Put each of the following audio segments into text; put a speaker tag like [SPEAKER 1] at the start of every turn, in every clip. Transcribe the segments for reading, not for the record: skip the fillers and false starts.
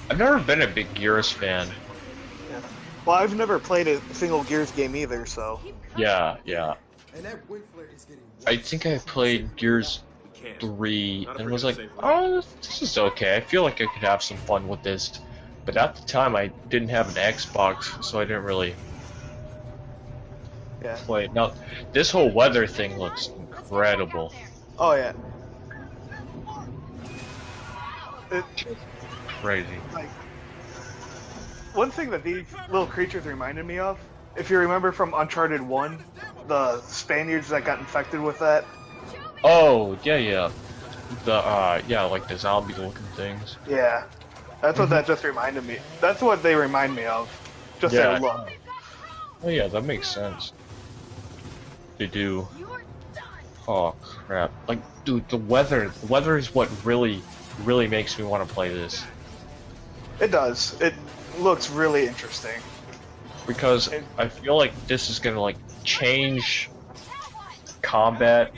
[SPEAKER 1] I've never been a big Gears fan.
[SPEAKER 2] Yeah. Well, I've never played a single Gears game either, so.
[SPEAKER 1] Yeah, yeah.
[SPEAKER 3] And that wind flare is getting
[SPEAKER 1] I
[SPEAKER 3] worse.
[SPEAKER 1] think I played Gears
[SPEAKER 4] We can't.
[SPEAKER 1] 3
[SPEAKER 4] Not if
[SPEAKER 1] and
[SPEAKER 4] we're
[SPEAKER 1] was
[SPEAKER 4] gonna
[SPEAKER 1] like,
[SPEAKER 4] save
[SPEAKER 1] oh, this is okay. I feel like I could have some fun with this. But at the time, I didn't have an Xbox, so I didn't really
[SPEAKER 2] Yeah.
[SPEAKER 1] play. Now, this whole weather thing looks incredible.
[SPEAKER 2] Oh yeah. It,
[SPEAKER 1] Crazy.
[SPEAKER 2] like one thing that these little creatures reminded me of, if you remember from Uncharted 1, the Spaniards that got infected with that.
[SPEAKER 1] Oh, yeah, yeah. Yeah, like the zombie-looking things.
[SPEAKER 2] Yeah. That's what that just reminded me. That's what they remind me of. Just
[SPEAKER 1] Yeah.
[SPEAKER 2] their look.
[SPEAKER 1] Oh, yeah, that makes sense. They do. Oh, crap. Like, dude, the weather is what really makes me want to play this.
[SPEAKER 2] It does. It looks really interesting.
[SPEAKER 1] Because I feel like this is gonna, like, change combat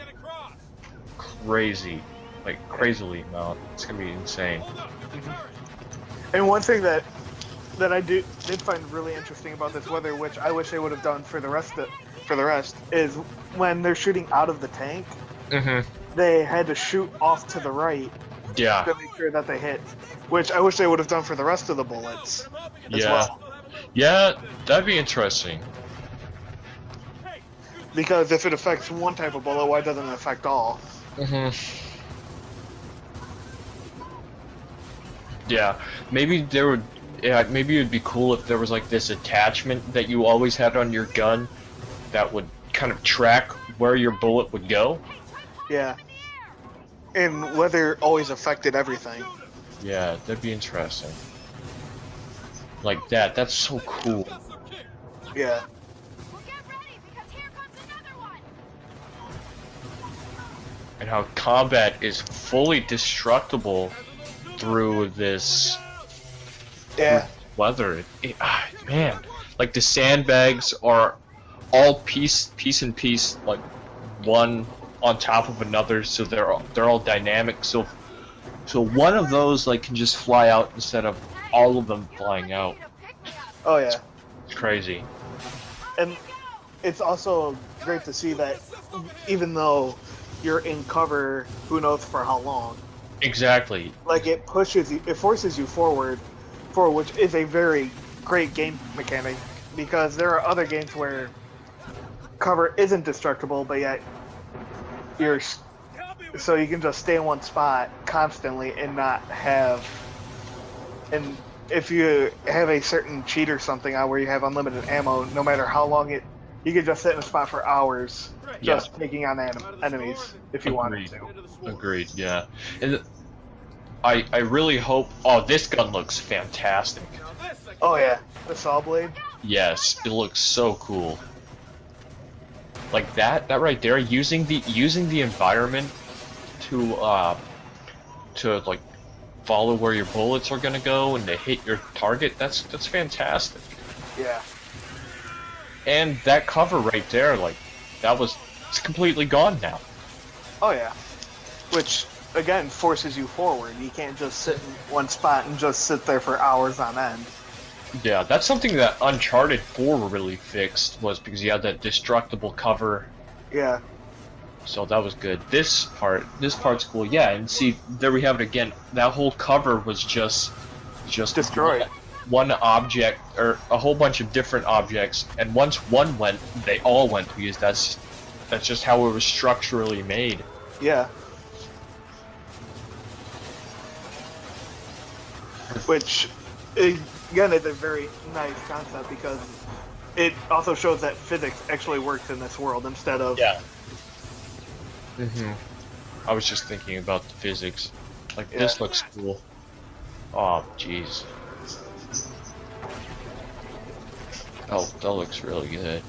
[SPEAKER 1] crazy. Like, crazily amount. It's gonna be insane.
[SPEAKER 2] And one thing that I did find really interesting about this weather, which I wish they would have done for the rest, is when they're shooting out of the tank, they had to shoot off to the right
[SPEAKER 1] Yeah.
[SPEAKER 2] to make sure that they hit. Which I wish they would have done for the rest of the bullets as
[SPEAKER 1] Yeah.
[SPEAKER 2] well.
[SPEAKER 1] Yeah, that'd be interesting.
[SPEAKER 2] Because if it affects one type of bullet, why doesn't it affect all?
[SPEAKER 1] Yeah, maybe there would. Yeah, maybe it'd be cool if there was like this attachment that you always had on your gun that would kind of track where your bullet would go.
[SPEAKER 2] Yeah. And weather always affected everything.
[SPEAKER 1] Yeah, that'd be interesting. Like that. That's so cool.
[SPEAKER 2] Yeah.
[SPEAKER 5] Well, get ready because here comes another one.
[SPEAKER 1] And how combat is fully destructible through this
[SPEAKER 2] Yeah.
[SPEAKER 1] weather. Man, like the sandbags are all piece and piece, like one on top of another, so they're all dynamic. So one of those like can just fly out instead of all of them flying out.
[SPEAKER 2] Oh yeah.
[SPEAKER 1] It's crazy.
[SPEAKER 2] And it's also great to see that even though you're in cover, who knows for how long,
[SPEAKER 1] Exactly.
[SPEAKER 2] like it pushes you, it forces you forward, which is a very great game mechanic, because there are other games where cover isn't destructible, but yet so you can just stay in one spot constantly and not have, and if you have a certain cheat or something on where you have unlimited ammo, no matter how long you could just sit in a spot for hours just taking on enemies if you wanted to.
[SPEAKER 1] Agreed. Yeah. And I really hope. Oh, this gun looks fantastic.
[SPEAKER 2] Oh yeah, the saw blade.
[SPEAKER 1] Yes, it looks so cool. Like that right there, using the environment to like follow where your bullets are gonna go and to hit your target. That's fantastic.
[SPEAKER 2] Yeah.
[SPEAKER 1] And that cover right there, like it's completely gone now.
[SPEAKER 2] Oh yeah. Which again forces you forward. You can't just sit in one spot and just sit there for hours on end.
[SPEAKER 1] Yeah, that's something that Uncharted 4 really fixed, was because you had that destructible cover.
[SPEAKER 2] Yeah.
[SPEAKER 1] So that was good. This part's cool. Yeah, and see, there we have it again. That whole cover was just
[SPEAKER 2] Destroyed.
[SPEAKER 1] one object, or a whole bunch of different objects, and once one went, they all went, because that's just how it was structurally made.
[SPEAKER 2] Yeah. Which, again, is a very nice concept, because it also shows that physics actually works in this world instead of...
[SPEAKER 1] Yeah. I was just thinking about the physics. Like, this looks cool. Oh, jeez. Oh, that looks really good.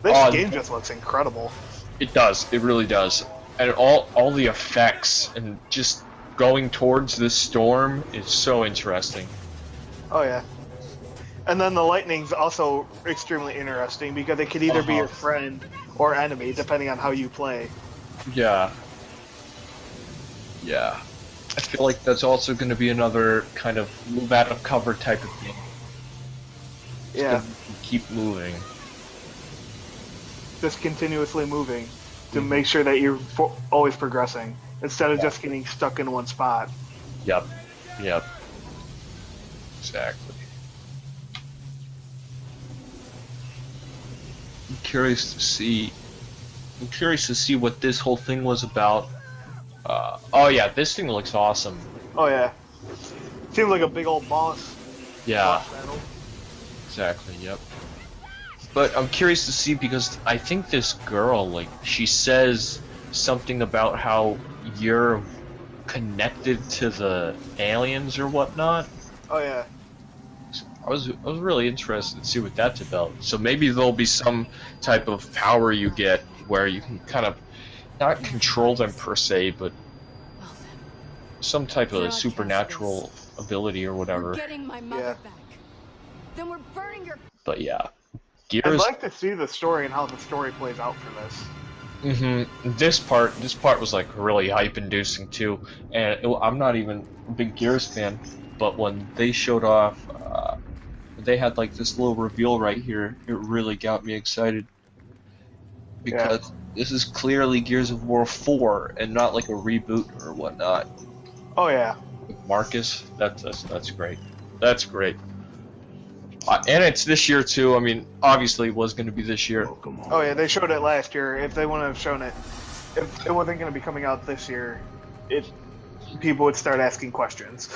[SPEAKER 2] This game just looks incredible.
[SPEAKER 1] It does. It really does. And all the effects and just going towards this storm is so interesting.
[SPEAKER 2] Oh yeah. And then the lightning's also extremely interesting, because it could either be your friend or enemy, depending on how you play.
[SPEAKER 1] Yeah. Yeah. I feel like that's also going to be another kind of move out of cover type of thing. It's
[SPEAKER 2] Yeah,
[SPEAKER 1] gonna keep moving.
[SPEAKER 2] just continuously moving to make sure that you're always progressing instead of just getting stuck in one spot.
[SPEAKER 1] Yep. Yep. Exactly. I'm curious to see. I'm curious to see what this whole thing was about. Oh yeah, this thing looks awesome.
[SPEAKER 2] Oh yeah, seems like a big old boss.
[SPEAKER 1] Yeah,
[SPEAKER 2] Boss battle.
[SPEAKER 1] exactly. Yep. But I'm curious to see because I think this girl, like, she says something about how you're connected to the aliens or whatnot.
[SPEAKER 2] Oh yeah.
[SPEAKER 1] I was really interested to see what that's about. So maybe there'll be some type of power you get where you can kind of not control them per se, but
[SPEAKER 5] Well then,
[SPEAKER 1] some type of
[SPEAKER 5] Broadcast
[SPEAKER 1] supernatural ability or
[SPEAKER 5] we're
[SPEAKER 1] whatever.
[SPEAKER 5] getting my mother
[SPEAKER 2] Yeah.
[SPEAKER 5] back. Then we're burning your.
[SPEAKER 1] But yeah,
[SPEAKER 2] I'd
[SPEAKER 1] Gears.
[SPEAKER 2] like to see the story and how the story plays out for this.
[SPEAKER 1] This part was like really hype-inducing too, and I'm not even a big Gears fan, but when they showed off, they had like this little reveal right here. It really got me excited because this is clearly Gears of War 4 and not like a reboot or whatnot.
[SPEAKER 2] Oh yeah.
[SPEAKER 1] With Marcus, that's great. That's great. And it's this year too. I mean, obviously it was going to be this year.
[SPEAKER 2] Oh yeah, they showed it last year. If they wouldn't have shown it, if it wasn't going to be coming out this year, people would start asking questions.